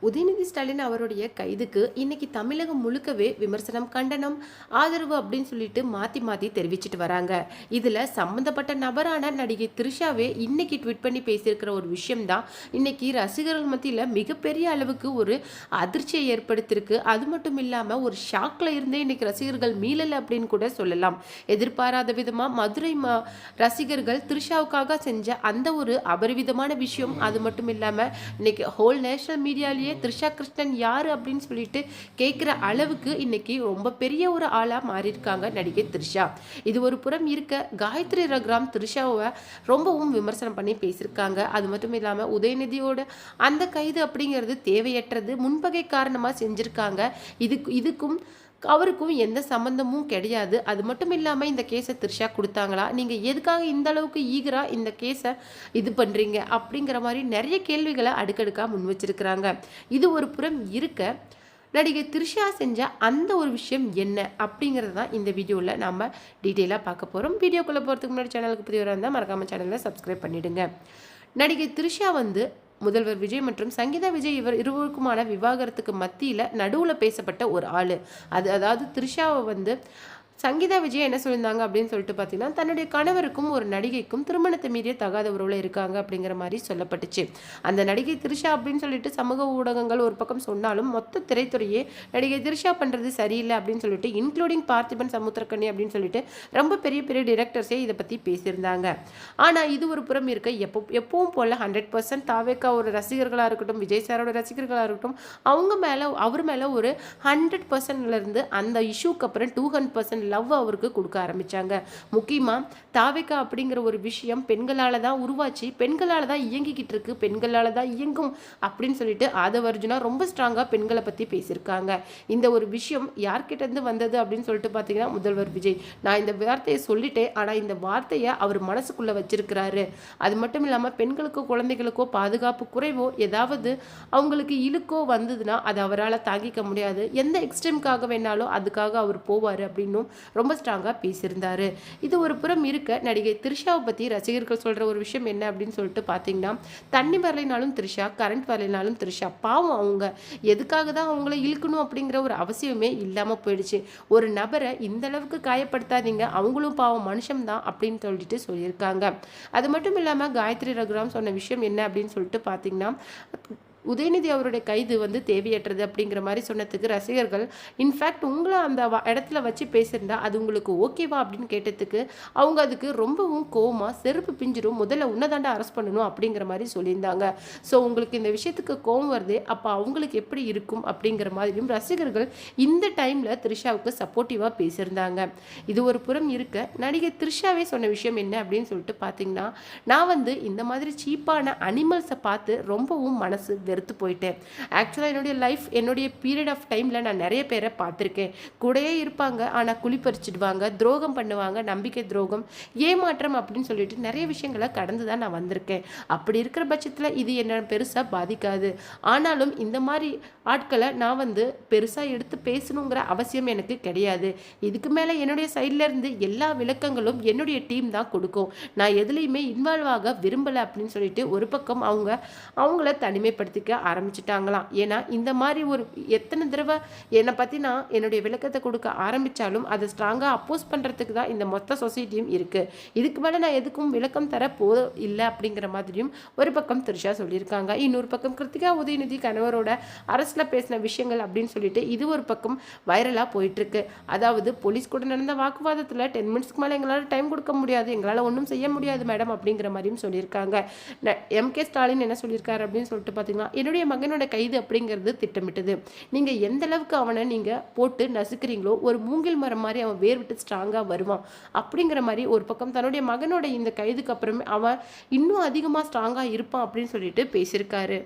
உதயநிதி ஸ்டாலின் அவருடைய கைதுக்கு இன்னைக்கு தமிழகம் முழுக்கவே விமர்சனம், கண்டனம், ஆதரவு அப்படின்னு சொல்லிட்டு மாத்தி மாத்தி தெரிவிச்சிட்டு வராங்க. இதுல சம்பந்தப்பட்ட நபரான நடிகை த்ரிஷாவே இன்னைக்கு ட்வீட் பண்ணி பேசியிருக்கிற ஒரு விஷயம் தான் இன்னைக்கு ரசிகர்கள் மத்தியில மிகப்பெரிய அளவுக்கு ஒரு அதிர்ச்சியை ஏற்படுத்தியிருக்கு. அது மட்டும் இல்லாம ஒரு ஷாக்ல இருந்தே இன்னைக்கு ரசிகர்கள் மீளல அப்படின்னு கூட சொல்லலாம். எதிர்பாராத விதமா மதுரை ரசிகர்கள் த்ரிஷாவுக்காக செஞ்ச அந்த ஒரு அபரிவிதமான விஷயம். அது மட்டும் இல்லாம இன்னைக்கு ஹோல் நேஷனல் மீடியாலேயே த்ரிஷா கிருஷ்ணன் யாரு அப்படின்னு சொல்லிட்டு கேட்கிற அளவுக்கு இன்னைக்கு ரொம்ப பெரிய ஒரு ஆளா மாறி இருக்காங்க நடிகை த்ரிஷா. இது ஒரு புறம் இருக்க, காயத்ரி ரகுராம் த்ரிஷாவை ரொம்பவும் விமர்சனம் பண்ணி பேசியிருக்காங்க. அது மட்டும் இல்லாம உதயநிதியோட அந்த கைது அப்படிங்கிறது தேவையற்றது, முன்பகை காரணமா செஞ்சிருக்காங்க. இதுக்கும் அவருக்கும் எந்த சம்பந்தமும் கிடையாது. அது மட்டும் இல்லாமல் இந்த கேஸை த்ரிஷா கொடுத்தாங்களா, நீங்கள் எதுக்காக இந்த அளவுக்கு ஈகரா இந்த கேஸை இது பண்ணுறீங்க அப்படிங்கிற மாதிரி நிறைய கேள்விகளை அடுக்கடுக்காக முன் வச்சிருக்கிறாங்க. இது ஒரு புறம் இருக்க, நடிகை த்ரிஷா செஞ்ச அந்த ஒரு விஷயம் என்ன அப்படிங்கிறது தான் இந்த வீடியோவில் நாம் டீட்டெயிலாக பார்க்க போகிறோம். வீடியோக்குள்ளே போகிறதுக்கு முன்னாடி சேனலுக்கு புதியவராக இருந்தால் மறக்காமல் சேனலை சப்ஸ்கிரைப் பண்ணிவிடுங்க. நடிகை த்ரிஷா முதல்வர் விஜய் மற்றும் சங்கீதா விஜய் இருவருக்குமான விவாகரத்துக்கு மத்தியில் நடுவில் பேசப்பட்ட ஒரு ஆள். அதாவது த்ரிஷாவை சங்கீதா விஜய் என்ன சொல்லியிருந்தாங்க அப்படின்னு சொல்லிட்டு பார்த்தீங்கன்னா, தன்னுடைய கணவருக்கும் ஒரு நடிகைக்கும் திருமணத்தை மீறிய தகாத உறவில் இருக்காங்க அப்படிங்கிற மாதிரி சொல்லப்பட்டுச்சு. அந்த நடிகை த்ரிஷா அப்படின்னு சொல்லிட்டு சமூக ஊடகங்கள் ஒரு பக்கம் சொன்னாலும், மொத்த திரைத்துறையே நடிகை த்ரிஷா பண்ணுறது சரியில்லை அப்படின்னு சொல்லிட்டு, இன்க்ளூடிங் பார்த்திபன் சமுத்திரக்கனி அப்படின்னு சொல்லிட்டு ரொம்ப பெரிய பெரிய டிரெக்டர்ஸே இதை பற்றி பேசியிருந்தாங்க. ஆனால் இது ஒரு புறம் இருக்க, எப்பவும் போல் 100% தாவேக்கா ஒரு ரசிகர்களாக இருக்கட்டும், விஜய் சாரோட ரசிகர்களாக இருக்கட்டும், அவர் மேலே ஒரு 100%லேருந்து அந்த இஷ்யூக்கு அப்புறம் 200% லவ் அவருக்கு கொடுக்க ஆரம்பிச்சாங்க. முக்கியமாக தாவேக்கா அப்படிங்கிற ஒரு விஷயம் பெண்களால் தான் உருவாச்சு, பெண்களால் தான் இயங்கிக்கிட்டு இருக்கு, பெண்களால் தான் இயங்கும் அப்படின்னு சொல்லிட்டு ஆதவ அர்ஜுனா ரொம்ப ஸ்ட்ராங்காக பெண்களை பற்றி பேசியிருக்காங்க. இந்த ஒரு விஷயம் யார்கிட்டேருந்து வந்தது அப்படின்னு சொல்லிட்டு பார்த்தீங்கன்னா, முதல்வர் விஜய். நான் இந்த வார்த்தையை சொல்லிட்டேன், ஆனால் இந்த வார்த்தையை அவர் மனசுக்குள்ளே வச்சிருக்கிறாரு. அது மட்டும் இல்லாமல் பெண்களுக்கோ குழந்தைகளுக்கோ பாதுகாப்பு குறைவோ ஏதாவது அவங்களுக்கு இழுக்கோ வந்ததுன்னா அதை அவரால் தாங்கிக்க முடியாது, எந்த எக்ஸ்ட்ரீம்காக வேணாலும் அதுக்காக அவர் போவார் அப்படின்னும் ரொம்ப ஸ்ட்ராங்காக பேசியிருந்தாரு. இது ஒரு புறம் இருக்க, நடிகை த்ரிஷாவை பற்றி ரசிகர்கள் சொல்கிற ஒரு விஷயம் என்ன அப்படின்னு சொல்லிட்டு பார்த்தீங்கன்னா, தண்ணி வரலைனாலும் த்ரிஷா, கரண்ட் வரலைனாலும் த்ரிஷா, பாவம் அவங்க எதுக்காக தான் அவங்கள இழுக்கணும் அப்படிங்கிற ஒரு அவசியமே இல்லாமல் போயிடுச்சு. ஒரு நபரை இந்த அளவுக்கு காயப்படுத்தாதீங்க, அவங்களும் பாவம் மனுஷன் தான் அப்படின்னு சொல்லியிருக்காங்க. அது மட்டும் இல்லாமல் காயத்ரி ரகுராம் சொன்ன விஷயம் என்ன அப்படின்னு சொல்லிட்டு பார்த்தீங்கன்னா, உதயநிதி அவருடைய கைது தேவையற்றது அப்படிங்கிற மாதிரி சொன்னதுக்கு ரசிகர்கள், இன்ஃபேக்ட் உங்களை அந்த இடத்துல வச்சு பேசியிருந்தா அது உங்களுக்கு ஓகேவா அப்படின்னு கேட்டதுக்கு அவங்க அதுக்கு ரொம்பவும் கோவமாக செருப்பு பிஞ்சிரும், முதல்ல உன்னதாண்டா அரெஸ்ட் பண்ணணும் அப்படிங்கிற மாதிரி சொல்லியிருந்தாங்க. ஸோ உங்களுக்கு இந்த விஷயத்துக்கு கோவம் வருது, அப்போ அவங்களுக்கு எப்படி இருக்கும் அப்படிங்கிற மாதிரியும் ரசிகர்கள் இந்த டைமில் த்ரிஷாவுக்கு சப்போர்ட்டிவாக பேசியிருந்தாங்க. இது ஒரு புறம் இருக்க, நடிகை த்ரிஷாவே சொன்ன விஷயம் என்ன அப்படின்னு சொல்லிட்டு பார்த்தீங்கன்னா, நான் இந்த மாதிரி சீப்பான அனிமல்ஸை பார்த்து ரொம்பவும் மனசு வெறுத்து போயிட்டேன். ஆக்சுவலாக என்னுடைய லைஃப், என்னுடைய பீரியட் ஆஃப் டைமில் நான் நிறைய பேரை பார்த்துருக்கேன். கூடயே இருப்பாங்க, ஆனால் குளிப்பறிச்சிடுவாங்க, துரோகம் பண்ணுவாங்க, நம்பிக்கை துரோகம், ஏமாற்றம் அப்படின்னு சொல்லிட்டு நிறைய விஷயங்களை கடந்து தான் நான் வந்திருக்கேன். அப்படி இருக்கிற பட்சத்தில் இது என்ன பெருசாக பாதிக்காது. ஆனாலும் இந்த மாதிரி ஆட்களை நான் பெருசாக எடுத்து பேசணுங்கிற அவசியம் எனக்கு கிடையாது. இதுக்கு மேலே என்னுடைய சைட்லேருந்து எல்லா விளக்கங்களும் என்னுடைய டீம் தான் கொடுக்கும். நான் எதுலேயுமே இன்வால்வ் ஆக விரும்பலை அப்படின்னு சொல்லிட்டு ஒரு பக்கம் அவங்கள தனிமைப்படுத்தி ஆரம்பிச்சிட்டாங்களாம். ஏன்னா இந்த மாதிரி ஒரு எத்தனை தடவை என்னை பற்றி நான் என்னுடைய விளக்கத்தை கொடுக்க ஆரம்பித்தாலும் அதை ஸ்ட்ராங்காக அப்போஸ் பண்ணுறதுக்கு தான் இந்த மொத்த சொசைட்டியும் இருக்குது. இதுக்கு மேலே நான் எதுக்கும் விளக்கம் தர இல்லை அப்படிங்கிற மாதிரியும் ஒரு பக்கம் த்ரிஷா சொல்லியிருக்காங்க. இன்னொரு பக்கம் கிருத்திகா உதயநிதி கணவரோட அரசில் பேசின விஷயங்கள் அப்படின்னு சொல்லிட்டு இது ஒரு பக்கம் வைரலாக போயிட்டுருக்கு. அதாவது போலீஸ் கூட நடந்த வாக்குவாதத்தில் 10 மினிட்ஸ்க்கு மேலே எங்களால் டைம் கொடுக்க முடியாது, எங்களால் ஒன்றும் செய்ய முடியாது மேடம் அப்படிங்கிற மாதிரியும் சொல்லியிருக்காங்க. எம்கே ஸ்டாலின் என்ன சொல்லியிருக்காரு அப்படின்னு சொல்லிட்டு பார்த்தீங்கன்னா, என்னுடைய மகனோட கைது அப்படிங்கிறது திட்டமிட்டது. நீங்கள் எந்த அளவுக்கு அவனை நீங்கள் போட்டு நசுக்கிறீங்களோ ஒரு மூங்கில் மரம் மாதிரி அவன் வேர் விட்டு ஸ்ட்ராங்காக வருவான் அப்படிங்கிற மாதிரி ஒரு பக்கம் தன்னுடைய மகனோட இந்த கைதுக்கு அப்புறமே அவன் இன்னும் அதிகமாக ஸ்ட்ராங்காக இருப்பான் அப்படின்னு சொல்லிட்டு பேசியிருக்காரு.